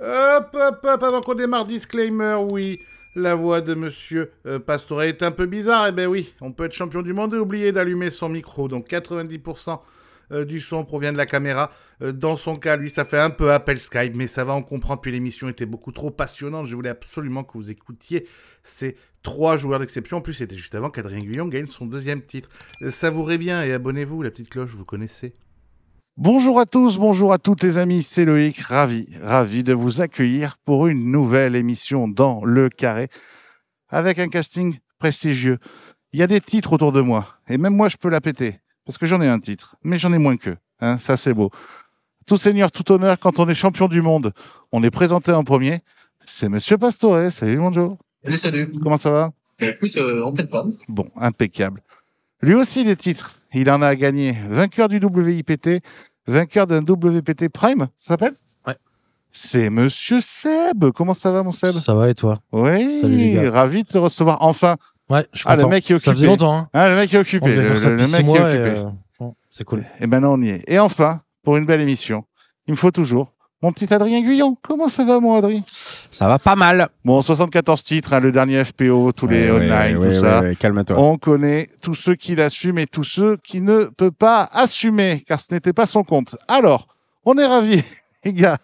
Avant qu'on démarre, disclaimer, oui. La voix de Monsieur Pastore est un peu bizarre. Eh ben oui, on peut être champion du monde et oublier d'allumer son micro. Donc 90% du son provient de la caméra. Dans son cas, lui, ça fait un peu appel Skype, mais ça va, on comprend. Puis l'émission était beaucoup trop passionnante. Je voulais absolument que vous écoutiez ces 3 joueurs d'exception. En plus, c'était juste avant qu'Adrien Guillon gagne son 2e titre. Savourez bien et abonnez-vous, la petite cloche, vous connaissez. Bonjour à tous, bonjour à toutes les amis, c'est Loïc, ravi de vous accueillir pour une nouvelle émission dans Le Carré, avec un casting prestigieux. Il y a des titres autour de moi, et même moi je peux la péter, parce que j'en ai un titre, mais j'en ai moins qu'eux, hein, ça c'est beau. Tout seigneur, tout honneur, quand on est champion du monde, on est présenté en premier, c'est Monsieur Pastore, salut mon Joe. Salut. Comment ça va? Écoute, en pleine forme. Bon, impeccable. Lui aussi des titres, il en a gagné, vainqueur du WIPT, vainqueur d'un WPT Prime, ça s'appelle? Ouais. C'est Monsieur Seb. Comment ça va, mon Seb? Ça va et toi? Oui, salut les gars. Ravi de te recevoir. Enfin. Ouais, je suis content. Le mec est occupé. Ça faisait longtemps. Hein. Ah, le mec est occupé. Le mec est occupé. Bon, c'est cool. Et maintenant, on y est. Et enfin, pour une belle émission, il me faut toujours mon petit Adrien Guyon. Comment ça va, mon Adrien? Ça va pas mal. Bon, 74 titres, hein, le dernier FPO, tous les online, tout ça. Ouais, calme-toi. On connaît tous ceux qui l'assument et tous ceux qui ne peuvent pas assumer, car ce n'était pas son compte. Alors, on est ravis, les gars,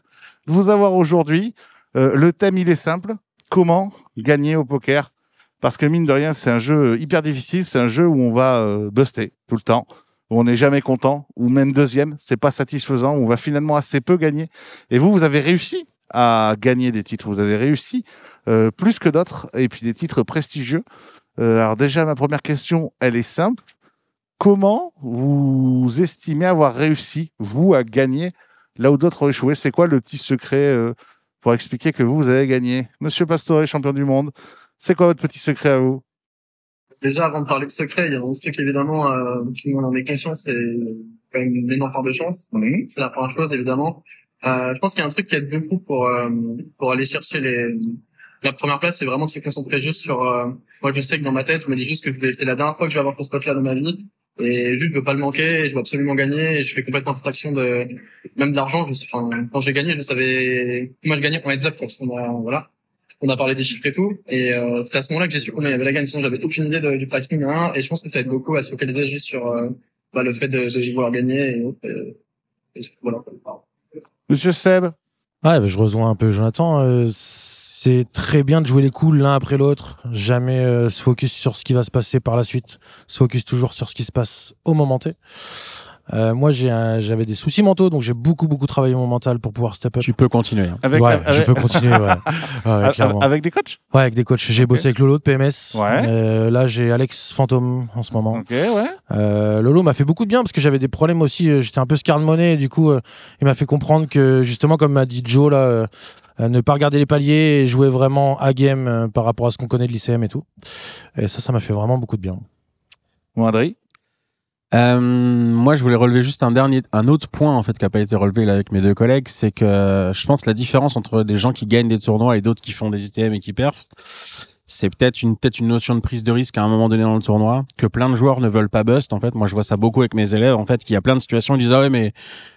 de vous avoir aujourd'hui. Le thème, il est simple. Comment gagner au poker? Parce que mine de rien, c'est un jeu hyper difficile. C'est un jeu où on va buster tout le temps, où on n'est jamais content, ou même deuxième, c'est pas satisfaisant, où on va finalement assez peu gagner. Et vous avez réussi à gagner des titres. Vous avez réussi plus que d'autres, et puis des titres prestigieux. Alors déjà, ma première question, elle est simple. Comment vous estimez avoir réussi, vous, à gagner là où d'autres ont échoué? C'est quoi le petit secret pour expliquer que vous avez gagné? Monsieur Pastore, champion du monde, c'est quoi votre petit secret à vous? Déjà, avant de parler de secret, il y a un truc évidemment qui m'en est question, c'est quand même une énorme part de chance. C'est la première chose, évidemment. Je pense qu'il y a un truc qui aide beaucoup pour aller chercher la première place, c'est vraiment de se concentrer juste sur moi je sais que dans ma tête, je me dis juste que c'est la dernière fois que je vais avoir ce spot-là dans ma vie et juste je veux pas le manquer, et je veux absolument gagner et je fais complètement abstraction de même de l'argent. Quand j'ai gagné, je savais comment je gagnais pour exact parce qu'on a voilà. On a parlé des chiffres et tout, et c'est à ce moment-là que j'ai su combien il y avait la gagne, sinon j'avais aucune idée du pricing, hein, et je pense que ça aide beaucoup à se focaliser juste sur le fait de vouloir gagner, et voilà. Monsieur Seb? Ouais, je rejoins un peu Jonathan. C'est très bien de jouer les coups l'un après l'autre, jamais se focus sur ce qui va se passer par la suite, se focus toujours sur ce qui se passe au moment T. Moi, j'avais des soucis mentaux, donc j'ai beaucoup travaillé mon mental pour pouvoir step up. Tu peux continuer. Hein. Je peux continuer, clairement. Avec des coachs? Ouais, avec des coachs. J'ai bossé avec Lolo de PMS. Ouais. Là, j'ai Alex Fantôme en ce moment. Ok, ouais. Lolo m'a fait beaucoup de bien parce que j'avais des problèmes aussi. J'étais un peu scared money, et du coup, il m'a fait comprendre que, justement, comme m'a dit Joe, là, ne pas regarder les paliers et jouer vraiment à game par rapport à ce qu'on connaît de l'ICM et tout. Et ça m'a fait vraiment beaucoup de bien. Bon, Adrien? Moi, je voulais relever juste un autre point en fait qui a pas été relevé là avec mes deux collègues, c'est que je pense que la différence entre des gens qui gagnent des tournois et d'autres qui font des ITM et qui perfent, c'est peut-être une notion de prise de risque à un moment donné dans le tournoi que plein de joueurs ne veulent pas bust. En fait, moi, je vois ça beaucoup avec mes élèves. En fait, qu'il y a plein de situations, ils disent ah ouais mais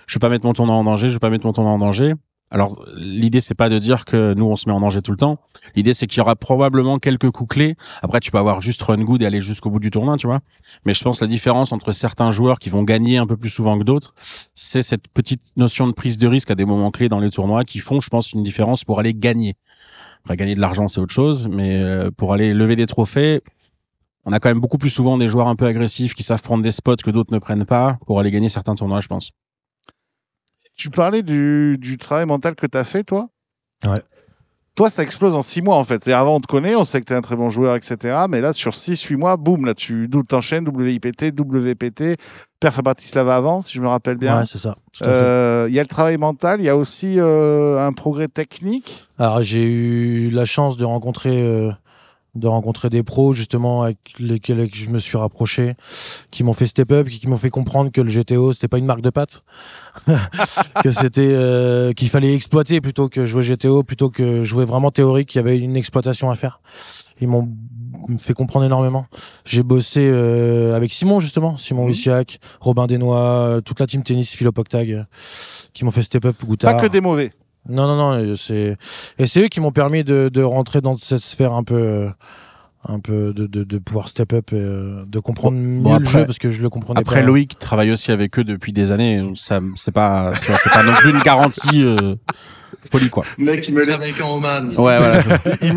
je vais pas mettre mon tournoi en danger, je vais pas mettre mon tournoi en danger. Alors, l'idée, c'est pas de dire que nous, on se met en danger tout le temps. L'idée, c'est qu'il y aura probablement quelques coups clés. Après, tu peux avoir juste run good et aller jusqu'au bout du tournoi, tu vois. Mais je pense que la différence entre certains joueurs qui vont gagner un peu plus souvent que d'autres, c'est cette petite notion de prise de risque à des moments clés dans les tournois qui font, je pense, une différence pour aller gagner. Après, gagner de l'argent, c'est autre chose. Mais pour aller lever des trophées, on a quand même beaucoup plus souvent des joueurs un peu agressifs qui savent prendre des spots que d'autres ne prennent pas pour aller gagner certains tournois, je pense. Tu parlais du travail mental que tu as fait, toi? Ouais. Toi, ça explose en 6 mois, en fait. Et avant, on te connaît, on sait que tu es un très bon joueur, etc. Mais là, sur 6-8 mois, boum, là, tu t'enchaînes, WIPT, WPT, perf à Bratislava avant, si je me rappelle bien. Ouais, c'est ça. Il y a le travail mental, il y a aussi un progrès technique. Alors, j'ai eu la chance de rencontrer des pros justement avec lesquels je me suis rapproché, qui m'ont fait step up, qui m'ont fait comprendre que le GTO c'était pas une marque de pâtes, que c'était qu'il fallait exploiter plutôt que jouer GTO, plutôt que jouer vraiment théorique, qu'il y avait une exploitation à faire. Ils m'ont fait comprendre énormément. J'ai bossé avec Simon justement, Simon Wissiak, Robin Desnois, toute la team tennis Philop Octag, qui m'ont fait step up Goutard. Pas que des mauvais. Non, c'est eux qui m'ont permis de rentrer dans cette sphère un peu de pouvoir step up, de comprendre mieux le jeu parce que je le comprenais pas. Après, Loïc travaille aussi avec eux depuis des années. Ça, c'est pas non plus une garantie folie, quoi. Le mec, il me laisse avec un Oman. Ouais, voilà.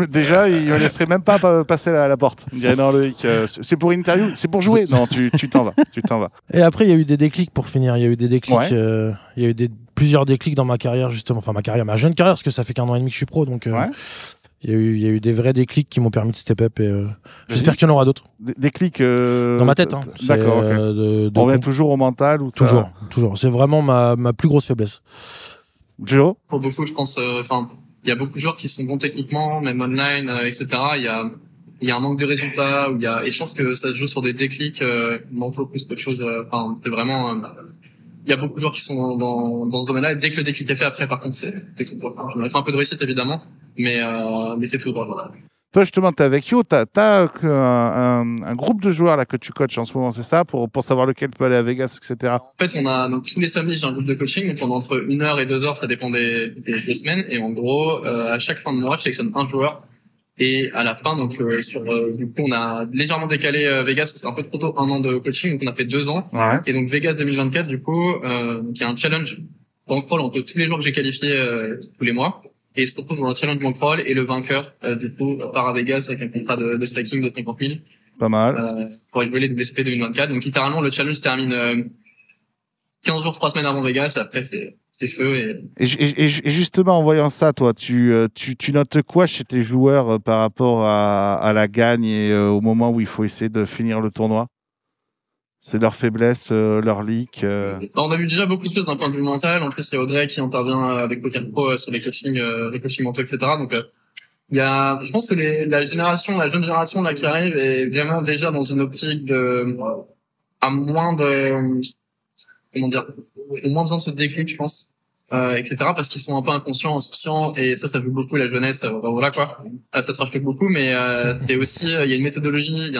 Déjà, il me laisserait même pas passer la porte. Il dirait non, Loïc, c'est pour une interview, c'est pour jouer. Non, tu t'en vas. Et après, il y a eu des déclics pour finir. Il y a eu des déclics. Ouais. Il y a eu plusieurs déclics dans ma carrière, justement. Enfin, ma jeune carrière, parce que ça fait qu'1 an et demi que je suis pro. Donc, Ouais. il y a eu des vrais déclics qui m'ont permis de step up. Et j'espère qu'il y en aura d'autres. Des clics. Dans ma tête. Hein. D'accord. Okay. On revient toujours au mental ou Toujours. C'est vraiment ma plus grosse faiblesse. Joe. Pour beaucoup, je pense. Enfin, il y a beaucoup de joueurs qui sont bons techniquement, même online, etc. Il y a un manque de résultats. Et je pense que ça se joue sur des déclics. Mentaux plus qu'autre chose. Enfin, c'est vraiment. Il y a beaucoup de joueurs qui sont dans ce domaine-là. Et dès que le déclic est fait, après, par contre, c'est tout. On a fait un peu de réussite évidemment, mais c'est tout droit. Voilà. Toi, justement, t'es avec Yo, t'as un groupe de joueurs là que tu coaches en ce moment, c'est ça, pour savoir lequel peut aller à Vegas, etc. En fait, on a donc tous les samedis j'ai un groupe de coaching, donc pendant entre 1 heure et 2 heures, ça dépend des semaines. Et en gros, à chaque fin de mois, je sélectionne un joueur. Et à la fin, donc du coup, on a légèrement décalé Vegas, parce que c'est un peu trop tôt, 1 an de coaching, donc on a fait 2 ans. Ouais. Et donc Vegas 2024, du coup, qui est un challenge bankroll entre tous les joueurs que j'ai qualifiés tous les mois. Et il se retrouve dans un challenge bankroll et le vainqueur, du coup, part à Vegas avec un contrat de staking de 50 000. Pas mal. Pour jouer les WSP 2024. Donc littéralement, le challenge se termine 15 jours, 3 semaines avant Vegas. Après, c'est feu. Et justement, en voyant ça, toi, tu notes quoi chez tes joueurs par rapport à la gagne et au moment où il faut essayer de finir le tournoi? C'est leur faiblesse, leur leak. On a vu déjà beaucoup de choses d'un point de vue mental. En plus, c'est Audrey qui intervient avec Poker Pro sur les coachings mentaux, etc. Donc, il y a, je pense que la jeune génération là qui arrive est vraiment déjà dans une optique à moins de, comment dire, au moins besoin de ce déclic, je pense, etc. Parce qu'ils sont un peu inconscients, insouciants, et ça joue beaucoup la jeunesse. Voilà quoi. Ça te reflète beaucoup, mais c'est aussi, il y a une méthodologie,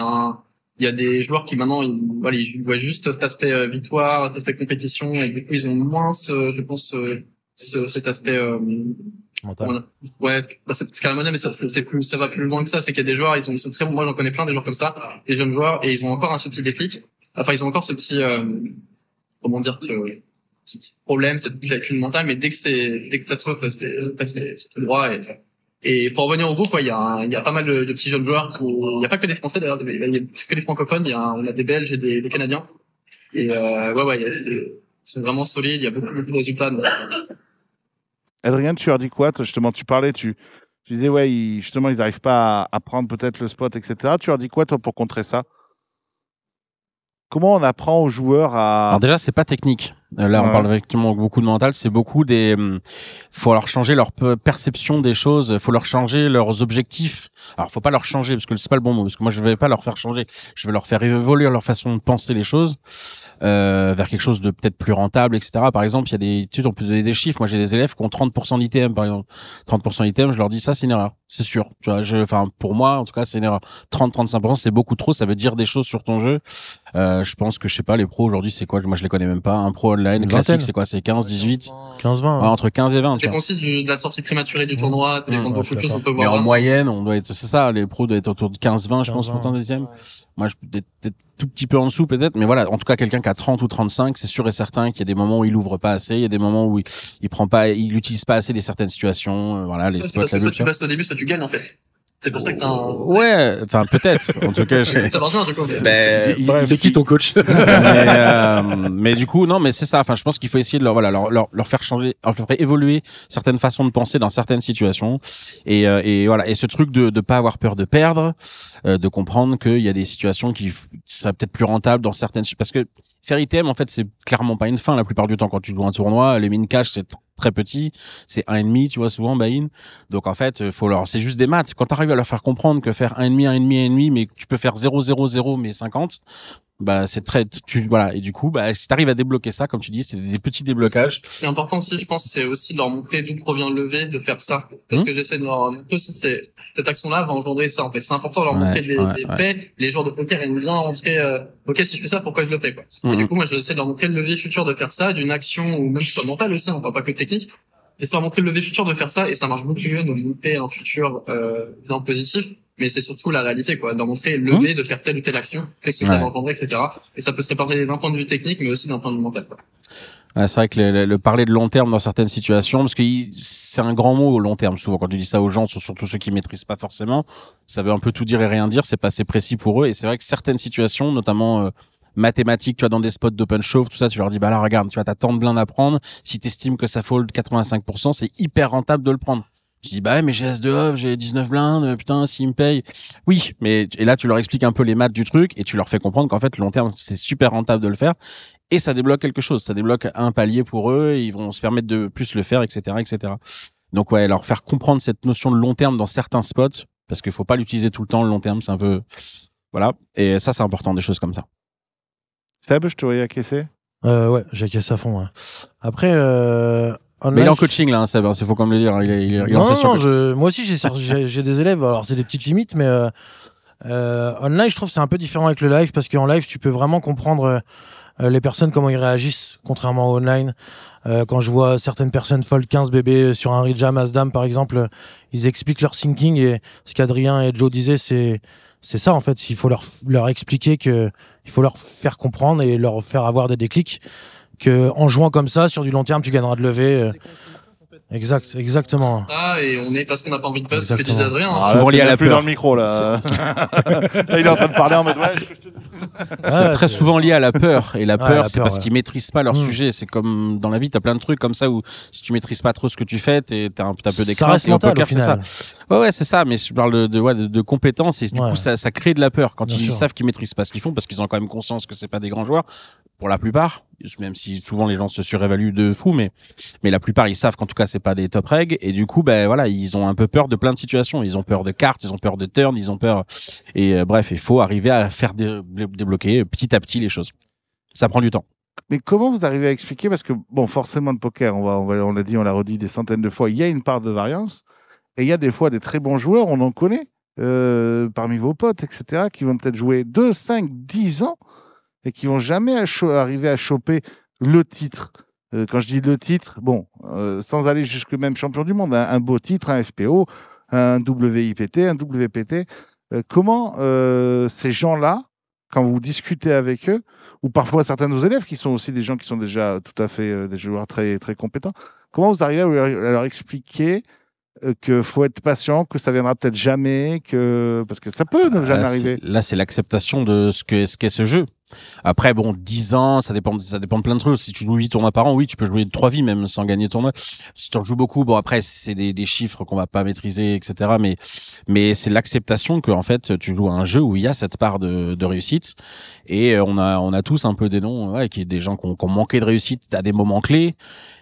il y a des joueurs qui maintenant ils voient juste cet aspect victoire, cet aspect compétition, et du coup ils ont moins cet aspect mental. Ouais, c'est carrément, mais ça va plus loin que ça. C'est qu'il y a des joueurs, ils sont très bons. Moi j'en connais plein des joueurs comme ça, des jeunes joueurs, et ils ont encore ce petit déclic. Enfin ils ont encore ce petit comment dire ce petit problème, cette calcul mental, mais dès que ça te saute, c'est tout droit. Et pour revenir au groupe, il y a pas mal de petits jeunes joueurs. Il y a pas que des Français d'ailleurs, il y a que des francophones. On a des Belges et des Canadiens. Et c'est vraiment solide. Il y a beaucoup de résultats. Donc. Adrien, tu leur dis quoi? Toi, justement, tu parlais, tu disais ouais, justement, ils n'arrivent pas à prendre peut-être le spot, etc. Tu leur dis quoi toi pour contrer ça? Comment on apprend aux joueurs à... Alors déjà, c'est pas technique. Là, on parle effectivement beaucoup de mental. C'est beaucoup faut leur changer leur perception des choses. Faut leur changer leurs objectifs. Alors, faut pas leur changer parce que c'est pas le bon mot. Parce que moi, je vais pas leur faire changer. Je vais leur faire évoluer leur façon de penser les choses vers quelque chose de peut-être plus rentable, etc. Par exemple, il y a des études, on peut donner des chiffres. Moi, j'ai des élèves qui ont 30% d'ITM, par exemple. 30% d'ITM, je leur dis ça, c'est une erreur. C'est sûr. Tu vois, pour moi, en tout cas, c'est une erreur. 30-35%, c'est beaucoup trop. Ça veut dire des choses sur ton jeu. Je pense que, je sais pas, les pros aujourd'hui, c'est quoi? Moi, je les connais même pas. Un pro online classique, c'est quoi? C'est 15, 18? 15, 20. Ouais, entre 15 et 20. C'est aussi de la sortie prématurée du tournoi. Ça dépend de beaucoup de choses, on peut voir. Mais en moyenne, on doit être, c'est ça, les pros doivent être autour de 15, 20, je pense, pour ton deuxième. Ouais. Moi, je peux peut-être tout petit peu en dessous, peut-être. Mais voilà, en tout cas, quelqu'un qui a 30 ou 35, c'est sûr et certain qu'il y a des moments où il ouvre pas assez, il y a des moments où il utilise pas assez certaines situations, voilà, les spots, soit tu passes au début, soit tu gagnes, en fait. C'est pour ça que t'as un... Ouais, enfin, peut-être. En tout cas, c'est qui ton coach? mais du coup, non, mais c'est ça. Enfin, je pense qu'il faut essayer de leur faire changer, leur faire évoluer certaines façons de penser dans certaines situations. Et voilà. Et ce truc de pas avoir peur de perdre, de comprendre qu'il y a des situations qui seraient peut-être plus rentables dans certaines, parce que faire ITM, en fait, c'est clairement pas une fin la plupart du temps quand tu joues un tournoi. Les min cash, c'est très petit, c'est 1,5, tu vois, souvent, buy-in. Donc, en fait, c'est juste des maths. Quand t'arrives à leur faire comprendre que faire 1,5, mais que tu peux faire 0, 0, 0, mais 50, bah, c'est voilà. Et du coup, bah, si t'arrives à débloquer ça, comme tu dis, c'est des petits déblocages. C'est important aussi, je pense, c'est aussi de leur montrer d'où provient le lever, de faire ça. Parce que j'essaie de leur montrer aussi, cette action-là va engendrer ça, en fait. C'est important de leur montrer les faits. Les joueurs de poker aiment bien montrer, ok, si je fais ça, pourquoi je le fais, quoi. Et du coup, moi, j'essaie de leur montrer le levier futur de faire ça, d'une action, ou même sur le mental aussi, on voit pas que technique. et ça va montrer le levier futur de faire ça, et ça marche beaucoup mieux de montrer un futur bien positif, mais c'est surtout la réalité, quoi, de montrer le levier de faire telle ou telle action, qu'est-ce que ça va engendrer, etc. Et ça peut se répartir d'un point de vue technique, mais aussi d'un point de vue mental, quoi. Ouais, c'est vrai que le parler de long terme dans certaines situations, parce que c'est un grand mot, long terme. Souvent, quand tu dis ça aux gens, surtout ceux qui maîtrisent pas forcément, ça veut un peu tout dire et rien dire. C'est pas assez précis pour eux. Et c'est vrai que certaines situations, notamment mathématiques, tu vois, dans des spots d'open shove, tout ça, tu leur dis, bah là, regarde, tu vas t'as tant de blindes à prendre. Si t'estimes que ça fold 85%, c'est hyper rentable de le prendre. Je dis, bah ouais, mais j'ai S de off, j'ai 19 blindes, putain, s'ils me payent. Oui, mais, et là, tu leur expliques un peu les maths du truc et tu leur fais comprendre qu'en fait, long terme, c'est super rentable de le faire. Et ça débloque quelque chose. Ça débloque un palier pour eux. Ils vont se permettre de plus le faire, etc., etc. Donc ouais, leur faire comprendre cette notion de long terme dans certains spots, parce qu'il faut pas l'utiliser tout le temps, le long terme, c'est un peu, voilà. Et ça, c'est important, des choses comme ça. Seb, je te voyais acquiescer. Ouais, j'ai cassé à fond. Ouais. Après, mais il est en coaching là, hein, Seb. Il faut quand même le dire. Il est en session. Moi aussi, j'ai des élèves. Alors c'est des petites limites, mais online, je trouve que c'est un peu différent avec le live parce qu'en live, tu peux vraiment comprendre les personnes comment ils réagissent, contrairement au online. Quand je vois certaines personnes fold 15 bébés sur un rejam as-dame par exemple, ils expliquent leur thinking et ce qu'Adrien et Joe disaient, c'est ça en fait. Il faut leur expliquer que il faut leur faire comprendre et leur faire avoir des déclics que en jouant comme ça sur du long terme, tu gagneras de lever. Exactement. Ah, et on est parce qu'on n'a pas envie de passer ce que disait Adrien. Souvent lié à la plus peur. dans le micro là. Là, il est en train de parler en mode ouais. C'est très souvent lié à la peur. Et la peur, c'est parce ouais. qu'ils maîtrisent pas leur sujet. C'est comme dans la vie, t'as plein de trucs comme ça où si tu maîtrises pas trop ce que tu fais, t'as un peu des ça craintes. reste Et au mental, poker, au c'est ça. final. Ouais, c'est ça. Mais je parle de compétences et du coup, ça crée de la peur quand Bien ils sûr. savent qu'ils maîtrisent pas ce qu'ils font parce qu'ils ont quand même conscience que c'est pas des grands joueurs. Pour la plupart, même si souvent les gens se surévaluent de fou, mais la plupart ils savent qu'en tout cas c'est pas des top reg et du coup ben voilà ils ont un peu peur de plein de situations, ils ont peur de cartes, ils ont peur de turn, ils ont peur et bref il faut arriver à faire débloquer petit à petit les choses. Ça prend du temps. Mais comment vous arrivez à expliquer, parce que bon forcément le poker, on l'a dit, on l'a redit des centaines de fois, il y a une part de variance et il y a des fois des très bons joueurs, on en connaît parmi vos potes etc qui vont peut-être jouer 2, 5, 10 ans et qui vont jamais arriver à choper le titre. Quand je dis le titre, bon, sans aller jusque même champion du monde, un beau titre, un FPO, un WIPT, un WPT. Comment ces gens-là, quand vous discutez avec eux, ou parfois certains de nos élèves qui sont aussi des gens qui sont déjà tout à fait des joueurs très, très compétents, comment vous arrivez à leur expliquer que faut être patient, que ça viendra peut-être jamais, parce que ça peut ne jamais arriver. Là, c'est l'acceptation de ce qu'est ce jeu. Après, bon, 10 ans, ça dépend de plein de trucs. Si tu joues 8 tournois par an, oui, tu peux jouer 3 vies même sans gagner tournoi. Si tu en joues beaucoup, bon, après, c'est des chiffres qu'on va pas maîtriser, etc. Mais c'est l'acceptation que, en fait, tu joues à un jeu où il y a cette part de réussite. Et on a tous un peu des noms, ouais, qui est des gens qui ont manqué de réussite à des moments clés.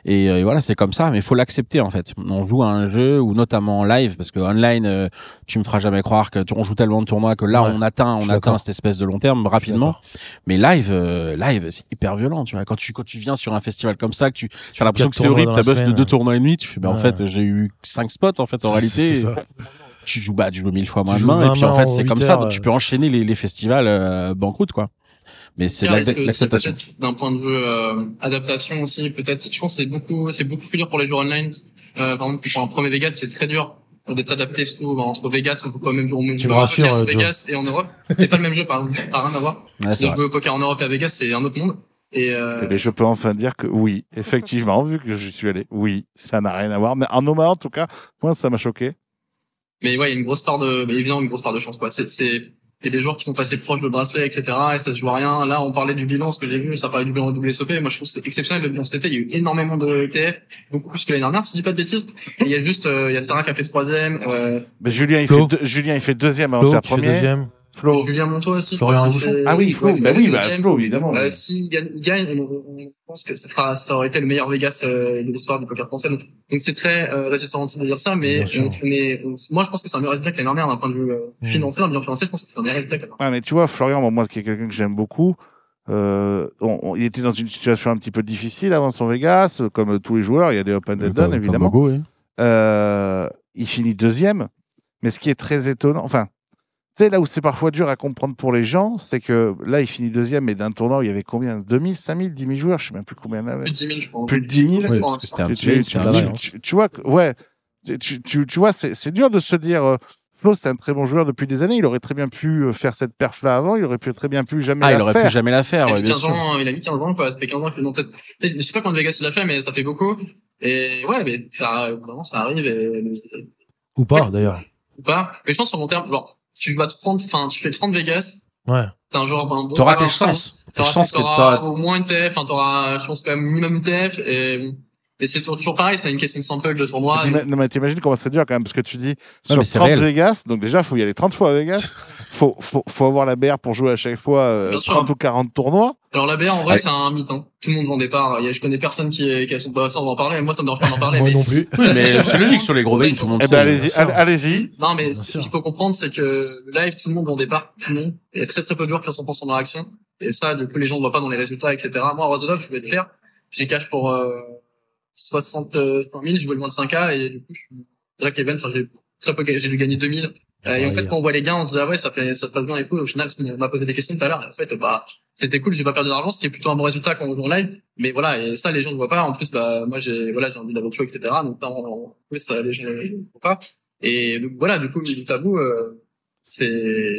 Et voilà, c'est comme ça, mais il faut l'accepter, en fait. On joue à un jeu où, notamment en live, parce que online, tu me feras jamais croire que on joue tellement de tournois que là, Ouais, on atteint cette espèce de long terme rapidement. Mais live, c'est hyper violent, tu vois. Quand tu viens sur un festival comme ça, que tu as l'impression que c'est horrible, t'as bossé de 2 tournois et demi, tu fais, en fait, j'ai eu 5 spots, en fait, en réalité. Tu joues 1000 fois moins de main, et puis, en fait, c'est comme ça, donc tu peux enchaîner les festivals, banqueroute, quoi. Mais c'est l'acceptation. D'un point de vue adaptation aussi, peut-être. Je pense que c'est beaucoup plus dur pour les joueurs online. Par exemple, pour un premier Vegas, c'est très dur d'être adapté entre Vegas, on peut pas même jouer tu me rassures, Vegas et en Europe. C'est pas le même jeu, par exemple. Ça n'a rien à voir. Ouais, de jouer au poker en Europe et à Vegas, c'est un autre monde. Et ben, je peux enfin dire que oui, effectivement, vu que je suis allé, oui, ça n'a rien à voir. Mais en Omaha, en tout cas, moi, ça m'a choqué. Mais ouais, il y a une grosse part évidemment, une grosse part de chance, quoi. Il y a des joueurs qui sont passés proches de bracelet, etc., et ça se joue à rien. Là, on parlait du bilan, ce que j'ai vu, ça parlait du bilan de WSOP. Moi, je trouve que c'est exceptionnel, le bilan cet été. Il y a eu énormément de ETF, beaucoup plus que l'année dernière, si je dis pas de bêtises. Et il y a juste, il y a Sarah qui a fait 3e, Mais Julien, il fait 2e avant de faire premier. Flo. Julien Montois aussi. Florian Bouchon. Ah oui, Flo. Flo, évidemment. S'il gagne, on pense que ça aurait été le meilleur Vegas de l'histoire du poker français. Donc c'est très réjouissant de dire ça, mais moi je pense que c'est un meilleur résultat que l'année dernière d'un point de vue financier, d'un bilan financier, je pense que c'est un meilleur résultat. Ah mais tu vois, Florian, moi qui est quelqu'un que j'aime beaucoup, il était dans une situation un petit peu difficile avant son Vegas, comme tous les joueurs, il y a des up and down évidemment. Bogo, oui. Il finit 2e, mais ce qui est très étonnant, enfin, sais, là où c'est parfois dur à comprendre pour les gens, c'est que là, il finit deuxième, mais d'un tournoi où il y avait combien? 2000, 5000, 10 000 joueurs, je sais même plus combien il y en avait. Plus de 10 000, je pense. Plus de 10 000. Oui, parce que c'était un Tu- tunnel, tu- c'est un la tunnel. variance. tu vois, ouais, tu vois, c'est dur de se dire, Flo, c'est un très bon joueur depuis des années, il aurait très bien pu faire cette perf-là avant, il aurait très bien pu jamais Ah, la il aurait faire. pu jamais la faire, Il a ouais, mis bien 15 sûr. ans, il a mis 15 ans, quoi. Ça fait 15 ans qu'il est dans cette... Je sais pas quand Vegas il l'a fait, mais ça fait beaucoup. Et ouais, mais vraiment, ça arrive Ou pas, Ouais. d'ailleurs. ou pas. Mais je pense sur long terme, genre, tu vas te prendre, enfin, tu fais 30 Vegas, Ouais. t'es un joueur, un bon T'auras joueur, tes chances. Tes T'auras chances que t'auras t'auras. au moins une TF, enfin, t'auras, je pense, quand même minimum une TF, et bon. Et c'est toujours pareil, c'est une question de sample de tournoi. Non, mais t'imagines comment c'est dur quand même, parce que tu dis, mais sur c'est 30 réel. Vegas, donc déjà, faut y aller 30 fois à Vegas, faut avoir la BR pour jouer à chaque fois Bien sûr. 30 ou 40 tournois. Alors la BR, en vrai, Ouais. c'est un mythe, hein. Tout le monde vend des parts. Je connais personne qui a son ça, on va en parler. Moi, ça me dérange pas d'en parler. Moi mais non plus. Oui, mais c'est logique sur les gros veins, tout le monde Eh sait. ben, allez-y, bien sûr. allez-y. Non, mais Bien ce sûr. qu'il faut comprendre, c'est que le live, tout le monde vend des parts. Tout le monde. Il y a très peu de joueurs qui ont 100% dans l'action. Et ça, du coup, les gens ne voient pas dans les résultats, etc. Moi, à Rosedov, je vais être clair. J'ai cash pour 65 000, je voulais le 25K, et du coup, je suis direct event, enfin, j'ai dû gagner 2000. Et en fait, quand on voit les gains, on se dit, ah ouais, ça se passe bien et tout. Au final, parce qu'on m'a posé des questions tout à l'heure, et en fait, bah, c'était cool, j'ai pas perdu d'argent, ce qui est plutôt un bon résultat quand on joue en live. Mais voilà, et ça, les gens ne voient pas. En plus, bah, moi, j'ai envie d'avoir tout, etc. Donc, en plus, ça, les gens ne voient pas. Et donc, voilà, du coup, le tabou, c'est...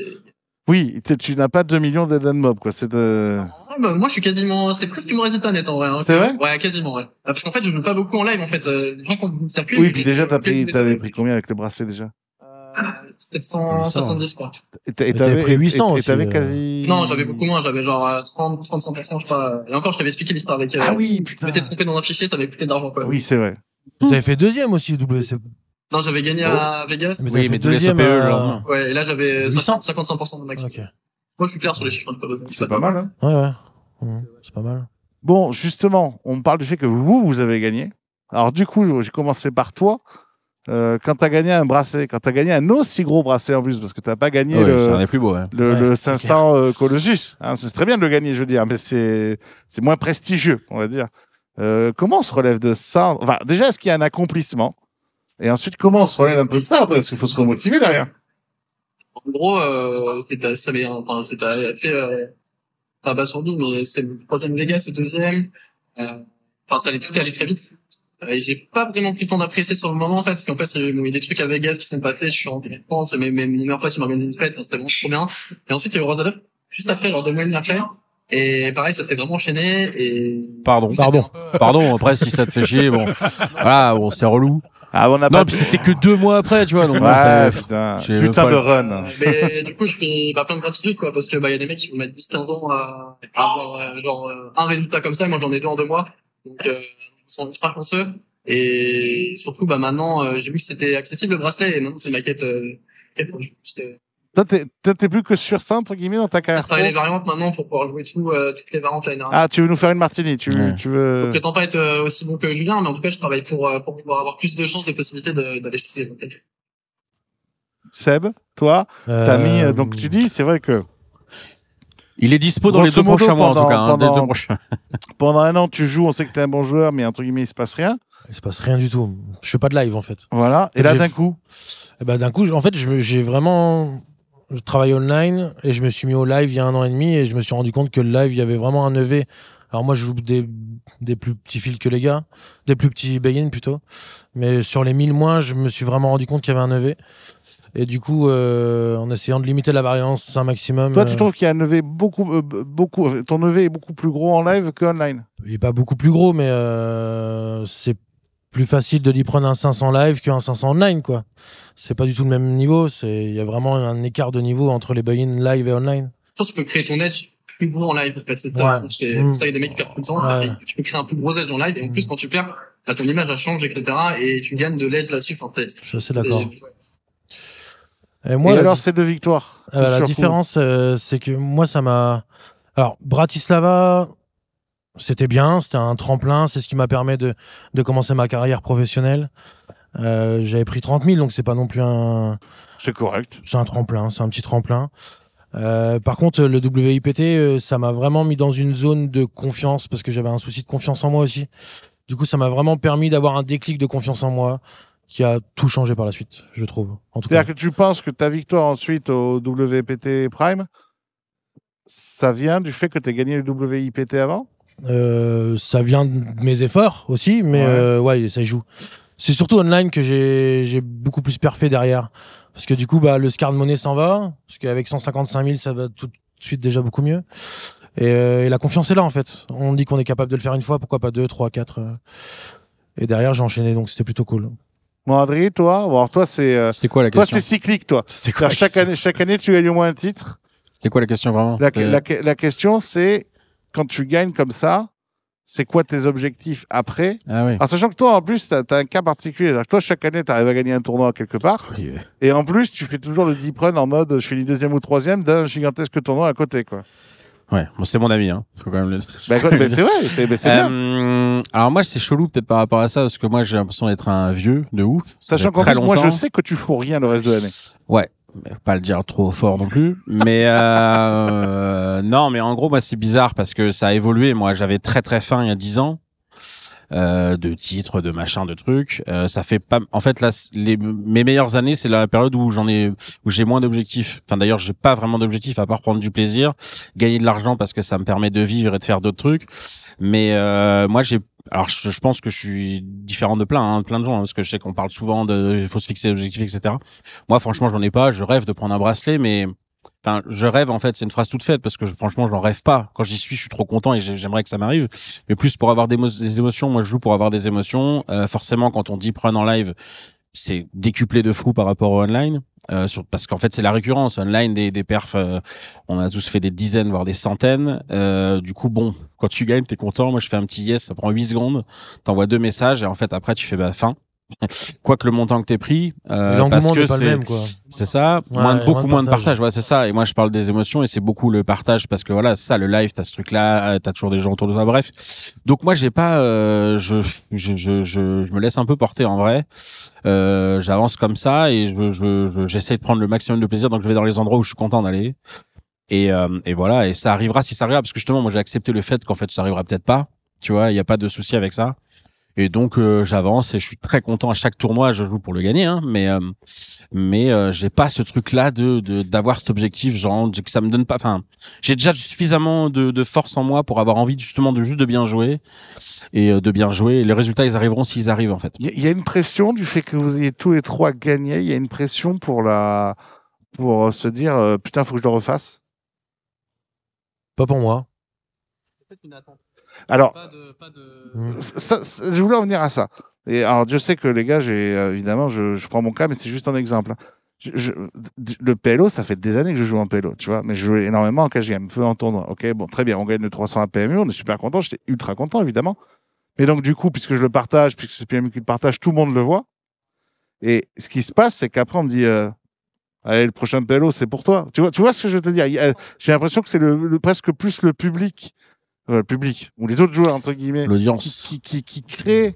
Oui, tu n'as pas 2 millions d'Eden Mob, quoi. C'est de... Ah, bah, moi, je suis quasiment, c'est presque mon résultat net, en vrai. Hein. C'est vrai? Ouais, quasiment, ouais. Ah, parce qu'en fait, je joue pas beaucoup en live, en fait. Les gens, quand vous circulez... Oui, puis déjà, t'avais pris combien avec le bracelet, déjà? 770, quoi. Et t'avais pris 800 et t'avais aussi, quasi... Non, j'avais beaucoup moins, j'avais genre 35%, je crois. Et encore, je t'avais expliqué l'histoire avec... Ah oui, Je putain. m'étais trompé dans un fichier, ça m'avait coûté de l'argent, quoi. Oui, c'est vrai. T'avais fait deuxième aussi, WC. Non, j'avais gagné à Vegas. Mais Oui, t'avais mais fait deuxième. WSOPE, le lendemain. Ouais, et là, j'avais 800. 55% de max. Ok. Moi, je suis clair sur les chiffres. C'est pas mal, hein. Ouais, ouais. C'est pas mal. Bon, justement, on me parle du fait que vous avez gagné. Alors, du coup, j'ai commencé par toi. Quand t'as gagné un bracelet, quand t'as gagné un aussi gros bracelet en plus, parce que t'as pas gagné Ouais, c'est un des plus beaux, ouais. le Ouais, 500 Colossus. Hein, c'est très bien de le gagner, je veux dire, mais c'est moins prestigieux, on va dire. Comment on se relève de ça? Enfin, déjà, est-ce qu'il y a un accomplissement? Et ensuite, comment on se relève un peu de ça? Parce qu'il faut se remotiver derrière. En gros, c'était assez pas abasourdi, mais c'est le troisième Vegas, le deuxième. Enfin, tout allait très vite. Et j'ai pas vraiment pris le temps d'apprécier sur le moment, en fait, parce qu'en fait, il y a eu des trucs à Vegas qui sont passés, je suis rentré en France, mes meilleurs potes, ils m'ont organisé une fête, c'était vraiment trop bien. Et ensuite, il y a eu Rosedov, juste après, genre 2 mois et demi après. Et pareil, ça s'est vraiment enchaîné, et... Pardon. Pardon, après, si ça te fait chier, bon. Voilà, bon, c'est relou. Ah, on a Non, pas... puis c'était que 2 mois après, tu vois, donc bon, Ouais, ça- putain. j'ai même Putain pas de le- run. Mais du coup, je fais plein de gratitude, quoi, parce que il y a des mecs qui vont mettre 10-15 ans à avoir un résultat comme ça, et moi j'en ai 2 en 2 mois. Donc, ils sont ultra chanceux. Et surtout, maintenant, j'ai vu que c'était accessible le bracelet, et maintenant c'est ma quête. Toi, t'es plus que sur ça, entre guillemets, dans ta Je carrière travaille les pro. variantes maintenant pour pouvoir jouer toutes les variantes l'année dernière. Ah, tu veux nous faire une martini? Tu Ouais. Je veux... prétends pas être aussi bon que Julien, mais en tout cas, je travaille pour pouvoir avoir plus de chances, de possibilités d'aller chez les Seb, toi, t'as mis... Donc, tu dis, c'est vrai que Il est dispo dans les Grosso 2 modo, prochains mois, en tout cas, hein, dès les pendant- 2 prochains. pendant un an, tu joues, on sait que t'es un bon joueur, mais entre guillemets, il se passe rien. Il se passe rien du tout. Je fais pas de live, en fait. Voilà. Et là, J'ai- d'un coup, Et bah, d'un coup, en fait, j'ai vraiment. Je travaille online et je me suis mis au live il y a 1 an et demi et je me suis rendu compte que le live, il y avait vraiment un EV. Alors, moi, je joue des plus petits fils que les gars, des plus petits begins plutôt. Mais sur les 1000 moins, je me suis vraiment rendu compte qu'il y avait un EV. Et du coup, en essayant de limiter la variance un maximum. toi, tu trouves qu'il y a un EV beaucoup, ton EV est beaucoup plus gros en live qu'online. Il est pas beaucoup plus gros, mais c'est plus facile de lui prendre un 500 live qu'un 500 online, quoi. C'est pas du tout le même niveau. Il y a vraiment un écart de niveau entre les buy-in live et online. Je pense que tu peux créer ton edge plus gros en live, en fait. C'est Ouais. ça. Parce que ça, il y a des mecs qui perdent tout le temps. Ouais. Et tu peux créer un plus gros edge en live. Et en plus, quand tu perds, ton image, elle change, etc. Et tu gagnes de l'edge là-dessus. Enfin, Je suis assez d'accord. Et- Et moi, Et la, alors, di- c'est 2 victoires. la Surtout. différence, c'est que moi, ça m'a. Alors, Bratislava, c'était bien, c'était un tremplin, c'est ce qui m'a permis de commencer ma carrière professionnelle. J'avais pris 30 000, donc c'est pas non plus un. C'est correct. C'est un tremplin, c'est un petit tremplin. Par contre, le WIPT, ça m'a vraiment mis dans une zone de confiance parce que j'avais un souci de confiance en moi aussi. Du coup, ça m'a vraiment permis d'avoir un déclic de confiance en moi, qui a tout changé par la suite, je trouve. En tout cas. C'est-à-dire que tu penses que ta victoire ensuite au WPT Prime, ça vient du fait que tu as gagné le WIPT avant? Ça vient de mes efforts aussi, mais ouais, ça y joue. C'est surtout online que j'ai beaucoup plus perfé derrière. Parce que du coup, bah, le Scar de monnaie s'en va. Parce qu'avec 155 000, ça va tout de suite déjà beaucoup mieux. Et la confiance est là, en fait. On dit qu'on est capable de le faire une fois, pourquoi pas 2, 3, 4. Et derrière, j'ai enchaîné, donc c'était plutôt cool. Bon, Adrien, toi, alors toi, C'était quoi la toi, question? c'est cyclique, toi. C'était quoi Chaque année, tu gagnes au moins un titre. C'était quoi la question vraiment? La question, c'est quand tu gagnes comme ça, c'est quoi tes objectifs après? Ah oui. Alors, sachant que toi, en plus, t'as un cas particulier. Alors, toi, chaque année, t'arrives à gagner un tournoi quelque part. Oui. Et en plus, tu fais toujours le deep run en mode, je finis deuxième ou troisième d'un gigantesque tournoi à côté, quoi. Ouais, bon, c'est mon ami, hein. Faut quand même le... Bah, écoute, c'est vrai, c'est bien. Alors moi, c'est chelou peut-être par rapport à ça, parce que moi, j'ai l'impression d'être un vieux de ouf. Sachant qu'en plus, moi, je sais que tu fous rien le reste de l'année. Ouais. Mais faut pas le dire trop fort non plus, mais non, mais en gros, moi, c'est bizarre parce que ça a évolué. Moi, j'avais très très faim il y a 10 ans. De titres, de machins, de trucs. Ça fait pas. En fait, là, mes meilleures années, c'est la période où où j'ai moins d'objectifs. Enfin, d'ailleurs, j'ai pas vraiment d'objectifs à part prendre du plaisir, gagner de l'argent parce que ça me permet de vivre et de faire d'autres trucs. Mais moi, alors, je pense que je suis différent de plein de gens, hein, parce que je sais qu'on parle souvent il faut se fixer des objectifs, etc. Moi, franchement, j'en ai pas. Je rêve de prendre un bracelet, mais enfin, je rêve, en fait, c'est une phrase toute faite parce que franchement, j'en rêve pas. Quand j'y suis, je suis trop content et j'aimerais que ça m'arrive. Mais plus pour avoir des émotions. Moi, je joue pour avoir des émotions. Forcément, quand on dit prendre en live, c'est décuplé de fou par rapport au online. Parce qu'en fait, c'est la récurrence. Online, des perfs, on a tous fait des dizaines, voire des centaines. Du coup, bon, quand tu gagnes, t'es content. Moi, je fais un petit yes, ça prend 8 secondes. T'envoies 2 messages et en fait, après, tu fais fin. Quoi que le montant que t'aies pris, parce que pas le même, quoi. c'est ça, Ouais, beaucoup moins de partage. Ouais, c'est ça. Et moi, je parle des émotions et c'est beaucoup le partage parce que voilà, c'est ça, le live, t'as ce truc-là, t'as toujours des gens autour de toi. Bref. Donc moi, j'ai pas, je me laisse un peu porter en vrai. J'avance comme ça et j'essaie de prendre le maximum de plaisir. Donc je vais dans les endroits où je suis content d'aller. Et voilà. Et ça arrivera si ça arrivera parce que justement, moi, j'ai accepté le fait qu'en fait, ça arrivera peut-être pas. Tu vois, il y a pas de souci avec ça. Et donc j'avance et je suis très content à chaque tournoi. Je joue pour le gagner, hein, mais j'ai pas ce truc-là d'avoir cet objectif, genre que ça me donne pas. Enfin, j'ai déjà suffisamment de force en moi pour avoir envie justement de bien jouer et de bien jouer. Et les résultats, ils arriveront s'ils arrivent en fait. Il y a une pression du fait que vous ayez tous les trois gagné. Il y a une pression pour se dire putain, faut que je le refasse. Pas pour moi. Peut-être une attente. Alors, Pas de... je voulais en venir à ça. Et alors, je sais que les gars, évidemment, je prends mon cas, mais c'est juste un exemple. Le PLO, ça fait des années que je joue en PLO, tu vois, mais je joue énormément en KGM, peu en tournoi. Ok, bon, très bien, on gagne le 300 à PMU, on est super content, j'étais ultra content, évidemment. Mais donc, du coup, puisque je le partage, puisque c'est PMU qui le partage, tout le monde le voit. Et ce qui se passe, c'est qu'après, on me dit, allez, le prochain PLO, c'est pour toi. Tu vois ce que je veux te dire? J'ai l'impression que c'est presque plus le public ou les autres joueurs entre guillemets, l'audience qui crée,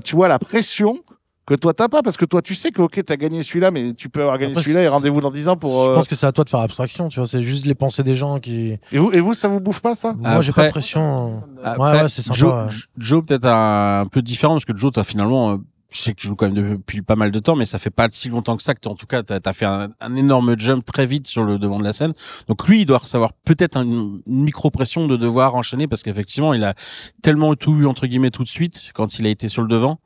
tu vois, la pression que toi t'as pas, parce que toi tu sais que ok t'as gagné celui-là, mais tu peux avoir gagné celui-là et rendez-vous dans 10 ans pour. Je pense que c'est à toi de faire abstraction, tu vois, c'est juste les pensées des gens qui. Et vous ça vous bouffe pas ça? Moi j'ai pas de pression. Ouais, c'est sympa. Joe peut-être un peu différent parce que Joe t'as finalement. Je sais que tu joues quand même depuis pas mal de temps, mais ça fait pas si longtemps que ça que en tout cas t'as fait un énorme jump très vite sur le devant de la scène. Donc lui, il doit recevoir peut-être une micro pression de devoir enchaîner parce qu'effectivement, il a tellement tout eu entre guillemets tout de suite quand il a été sur le devant.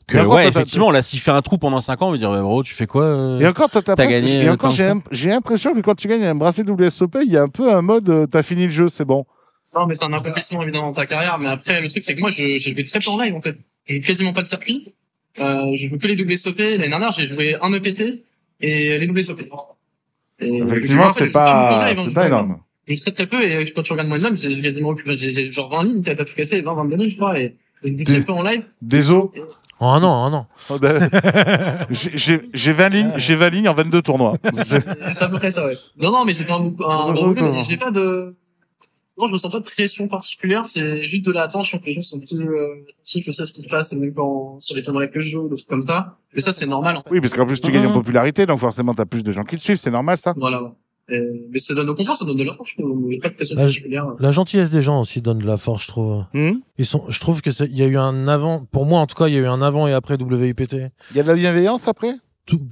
Que ouais, effectivement, là, s'il fait un trou pendant 5 ans, on va dire, bro, tu fais quoi? Et encore, t'as gagné. Et encore, j'ai l'impression que quand tu gagnes un bracelet WSOP, il y a un peu un mode, t'as fini le jeu, c'est bon. Non, mais c'est un accomplissement évidemment dans ta carrière. Mais après, le truc, c'est que moi, j'ai joué très peu en live en fait. J'ai quasiment pas de circuit. Je joue que les WSOP. L'année dernière, j'ai joué un EPT et les WSOP. Et effectivement, c'est pas énorme. Je très très peu et quand tu regardes moi live, j'ai quasiment j'ai genre 20 lignes, t'as tout cassé, 22 lignes, je crois, et très peu en live. Désolé. Oh non. J'ai 20 lignes en 22 tournois. C'est à peu près ça, ouais. Non, mais c'est pas un j'ai pas de... Non, je ressens pas de pression particulière, c'est juste de l'attention que les gens sont plus je sais ce qui se passe, même quand sur les tournois que je joue, des trucs comme ça. Mais ça, c'est normal, en fait. Oui, parce qu'en plus, tu gagnes en popularité, donc forcément, t'as plus de gens qui te suivent, c'est normal, ça. Voilà. Mais ça donne au contraire, ça donne de la force, je trouve. Il y a pas de pression La- particulière. La gentillesse des gens aussi donne de la force, je trouve. Je trouve que il y a eu un avant, pour moi en tout cas, il y a eu un avant et après WIPT. Il y a de la bienveillance après?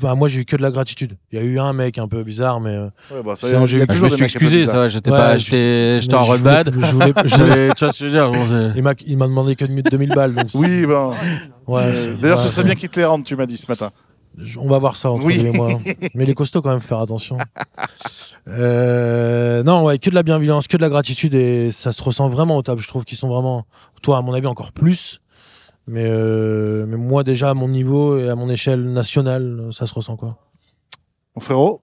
Moi j'ai eu que de la gratitude. Il y a eu un mec un peu bizarre, mais Ouais, bah, ça, Sinon, il y a je Je toujours me des suis mecs un peu excusé, bizarres. ça. J'étais Ouais, pas, j'étais en road bad. je voulais- Tu vois ce que je veux dire? Bon, c'est- il m'a demandé que 2000 balles. Donc Oui, bon. ouais, D'ailleurs, ouais, ce serait bien qu'il te les rende, tu m'as dit ce matin. on va voir ça entre Oui. lui et moi. Mais les costauds quand même, faut faire attention. Non, ouais, que de la bienveillance, que de la gratitude et ça se ressent vraiment au table. Je trouve qu'ils sont vraiment, toi à mon avis encore plus. Mais moi déjà à mon niveau et à mon échelle nationale, ça se ressent quoi. Mon frérot,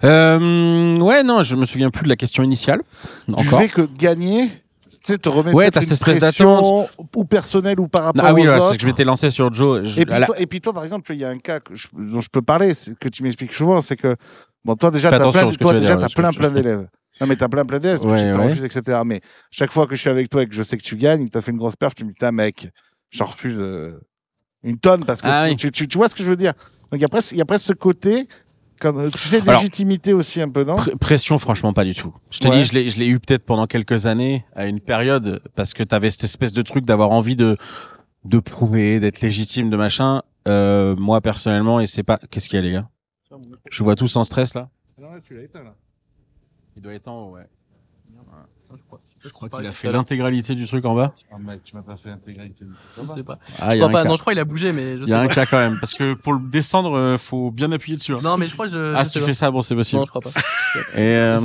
Ouais, non, je me souviens plus de la question initiale. du Encore. fait que gagner, tu sais, te remet Ouais, peut-être t'as une cette espèce pression ou personnelle ou par rapport Ah oui, aux voilà, c'est autres. que je m'étais lancé sur Joe. Et puis toi, par exemple, il y a un cas dont je peux parler, que tu m'expliques souvent, c'est que bon, toi déjà, Fais t'as attention plein, à ce que toi, tu vas déjà, dire, t'as parce que plein tu- d'élèves. Non, mais t'as plein d'élèves, Ouais, tu t'en ouais. refuses, etc. Mais chaque fois que je suis avec toi et que je sais que tu gagnes, que t'as fait une grosse perf, tu me dis, putain, mec, j'en refuse une tonne parce que Ah oui. tu vois ce que je veux dire. Donc il y a presque ce côté, quand, tu sais, de Alors, légitimité aussi un peu, non? Pression, franchement, pas du tout. Je te Ouais. dis, je l'ai eu peut-être pendant quelques années, à une période, parce que t'avais cette espèce de truc d'avoir envie de prouver, d'être légitime, de machin. Moi, personnellement, et c'est pas, qu'est-ce qu'il y a, les gars? Je vous vois tous en stress, là? Non, tu l'as éteint là. Il doit être en haut, ouais. Je crois qu'il a fait l'intégralité du truc en bas. Ah, mec, tu m'as pas fait l'intégralité. Je sais pas. Ah, il y a un cas. Non, je crois qu'il a bougé, mais je Il y sais a un pas. cas quand même, parce que pour le descendre, faut bien appuyer dessus. Hein. Non, mais je crois que je. Ah, je si sais tu pas. fais ça, bon, c'est possible. Non, je crois pas. Et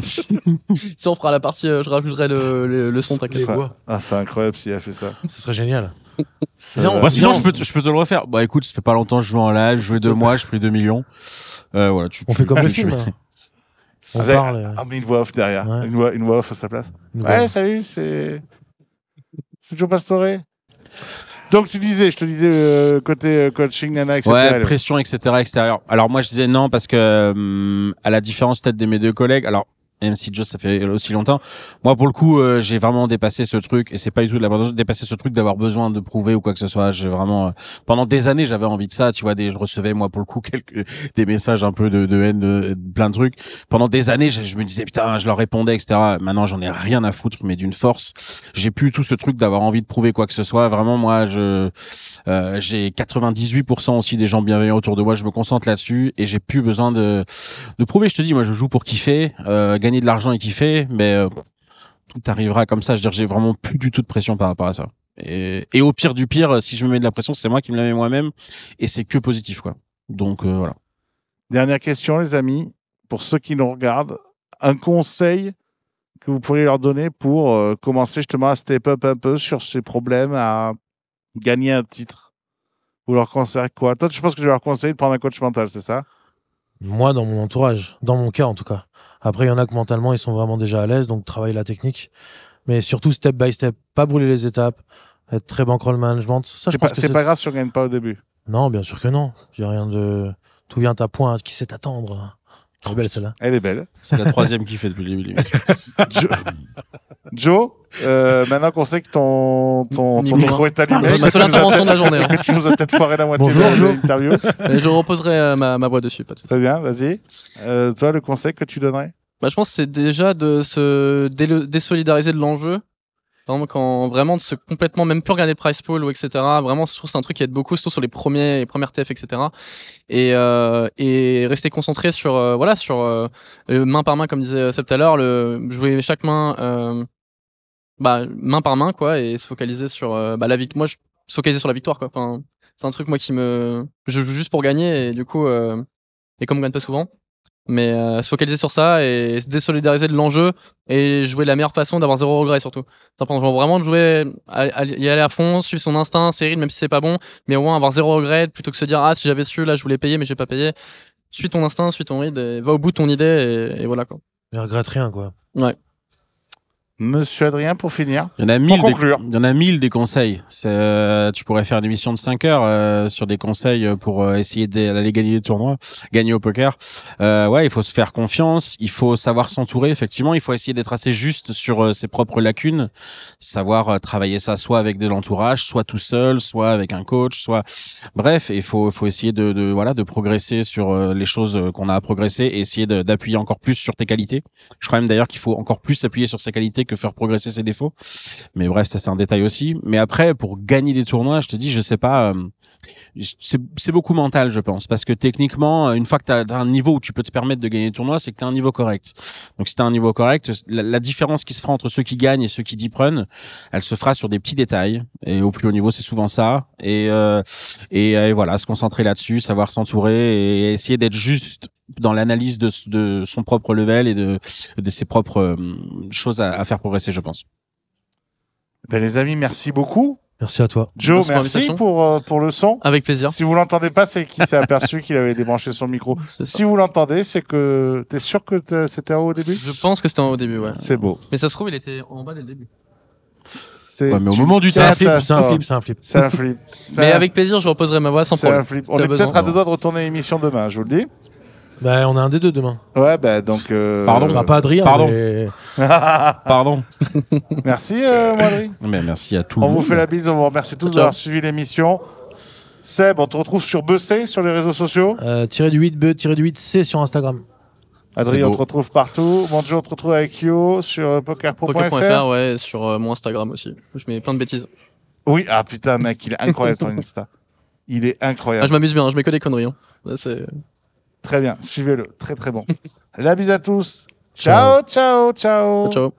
Si on fera la partie, je rajouterai le son, t'inquiète. Ah, c'est incroyable s'il a fait ça. Ce serait génial. Non, bah, sinon, non. je peux te le refaire. Bah, écoute, ça fait pas longtemps que je joue en live, je jouais 2 mois, je pris 2 millions. Voilà, On fait comme le film. hein. On Avec- parle. Ah, mais une voix off derrière. Ouais. Une voix off à sa place. Nous Ouais, voilà. salut, c'est Joe Pastore. Donc je te disais côté coaching, nana, etc. Ouais, pression, etc., extérieure. Alors moi, je disais non parce que, à la différence peut-être de mes 2 collègues, alors même si Joe, ça fait aussi longtemps, moi pour le coup, j'ai vraiment dépassé ce truc et c'est pas du tout de l'abandon, dépassé ce truc d'avoir besoin de prouver ou quoi que ce soit. J'ai vraiment, pendant des années, j'avais envie de ça. Tu vois, je recevais moi pour le coup des messages un peu de haine, de plein de trucs. Pendant des années, je me disais putain, je leur répondais, etc. Maintenant, j'en ai rien à foutre, mais d'une force. J'ai plus tout ce truc d'avoir envie de prouver quoi que ce soit. Vraiment, moi, j'ai 98% aussi des gens bienveillants autour de moi. Je me concentre là-dessus et j'ai plus besoin de prouver. Je te dis, moi, je joue pour kiffer, gagner de l'argent et kiffer, mais tout arrivera comme ça. Je veux dire, j'ai vraiment plus du tout de pression par rapport à ça. Et au pire du pire, si je me mets de la pression, c'est moi qui me la mets moi-même et c'est que positif, quoi. Donc voilà. Dernière question, les amis, pour ceux qui nous regardent, un conseil que vous pourriez leur donner pour commencer justement à step up un peu sur ces problèmes, à gagner un titre. Vous leur conseillez quoi? Toi, je pense que je vais leur conseiller de prendre un coach mental, c'est ça? Moi, dans mon entourage, dans mon cas en tout cas. Après, il y en a que mentalement, ils sont vraiment déjà à l'aise, donc travailler la technique. Mais surtout, step by step, pas brûler les étapes, être très bankroll management. Ça, je pense que C'est pas grave si on gagne pas au début. Non, bien sûr que non. Il y a rien de... Tout vient à point, qui sait attendre. Elle est belle, celle-là. Elle est belle. C'est la 3e qui fait depuis le début. Joe, maintenant qu'on sait que ton Micro, micro est allumé, Ma seule intervention de la journée. Hein. que tu nous as peut-être foiré la moitié Bonjour, de Joe. l'interview. Je reposerai ma voix dessus. Pas de souci. Très bien, vas-y. Toi, le conseil que tu donnerais? Bah, je pense que c'est déjà de se désolidariser de l'enjeu. Vraiment, vraiment de se complètement, même plus regarder le price pool ou etc. Vraiment, je trouve que c'est un truc qui aide beaucoup, surtout sur les premières TF, etc. Et rester concentré sur, voilà, sur, main par main, comme disait Seb tout à l'heure, jouer chaque main, main par main, quoi, et se focaliser sur, la victoire. Moi, je se focaliser sur la victoire, quoi. Enfin, c'est un truc, moi, je joue juste pour gagner, et du coup, et comme on gagne pas souvent. Mais se focaliser sur ça et se désolidariser de l'enjeu et jouer de la meilleure façon, d'avoir 0 regret surtout. Vraiment de jouer, y aller à fond, suivre son instinct, ses rythmes, même si c'est pas bon, mais au moins avoir 0 regret plutôt que se dire ah si j'avais su là je voulais payer mais j'ai pas payé. Suis ton instinct, suis ton rythme, et va au bout de ton idée et voilà quoi. Mais regrette rien, quoi. Ouais. Monsieur Adrien, pour finir. Il y en a Pour conclure. il y en a 1000 des conseils. Tu pourrais faire une émission de 5 heures sur des conseils pour essayer d'aller gagner des tournois, gagner au poker. Ouais, il faut se faire confiance, il faut savoir s'entourer. Effectivement, il faut essayer d'être assez juste sur ses propres lacunes, savoir travailler ça soit avec de l'entourage, soit tout seul, soit avec un coach, soit bref. Il faut essayer de progresser sur les choses qu'on a à progresser et essayer d'appuyer encore plus sur tes qualités. Je crois même d'ailleurs qu'il faut encore plus appuyer sur ses qualités que faire progresser ses défauts. Mais bref, ça c'est un détail aussi. Mais après, pour gagner des tournois, je te dis, je sais pas, c'est beaucoup mental, je pense, parce que techniquement, une fois que t'as un niveau où tu peux te permettre de gagner des tournois, c'est que t'as un niveau correct. Donc si t'as un niveau correct, la différence qui se fera entre ceux qui gagnent et ceux qui deep run, elle se fera sur des petits détails. Et au plus haut niveau, c'est souvent ça. Et voilà, se concentrer là-dessus, savoir s'entourer et essayer d'être juste dans l'analyse de son propre level et de ses propres choses à faire progresser, je pense. Ben, les amis, merci beaucoup. Merci à toi. Joe, Merci pour pour le son. Avec plaisir. Si vous l'entendez pas, c'est qu'il s'est aperçu qu'il avait débranché son micro. C'est ça. Si vous l'entendez, c'est que t'es sûr que c'était en haut au début? Je pense que c'était au début, ouais. C'est beau. Mais ça se trouve, il était en bas dès le début. C'est Ouais, mais au une moment du C'est un test, flip, c'est un catastrophe. flip, c'est un flip. C'est un flip. Mais avec plaisir, je reposerai ma voix sans C'est un problème. flip. On T'as est besoin. peut-être à deux doigts de retourner l'émission demain, je vous le dis. Bah, on a un des deux demain. Ouais, bah donc. Pardon. Bah, pas Adrien, Pardon. mais... pardon. Merci, Moadri. Mais merci à tous. On vous fait la bise, on vous remercie tous Ciao. d'avoir suivi l'émission. Seb, on te retrouve sur Bessé, sur les réseaux sociaux. Tiré du 8B, tiré du 8C sur Instagram. Adrien, C'est on beau. te retrouve partout. Mon Dieu, on te retrouve avec Yo sur poker.fr. Poker.fr, ouais, sur mon Instagram aussi. Je mets plein de bêtises. Oui, ah putain, mec, il est incroyable ton Insta. Il est Ah, incroyable. je m'amuse bien, je mets que des conneries. Hein. Là, c'est... Très bien, suivez-le. Très très bon. La bise à tous. Ciao, ciao, ciao. Ciao.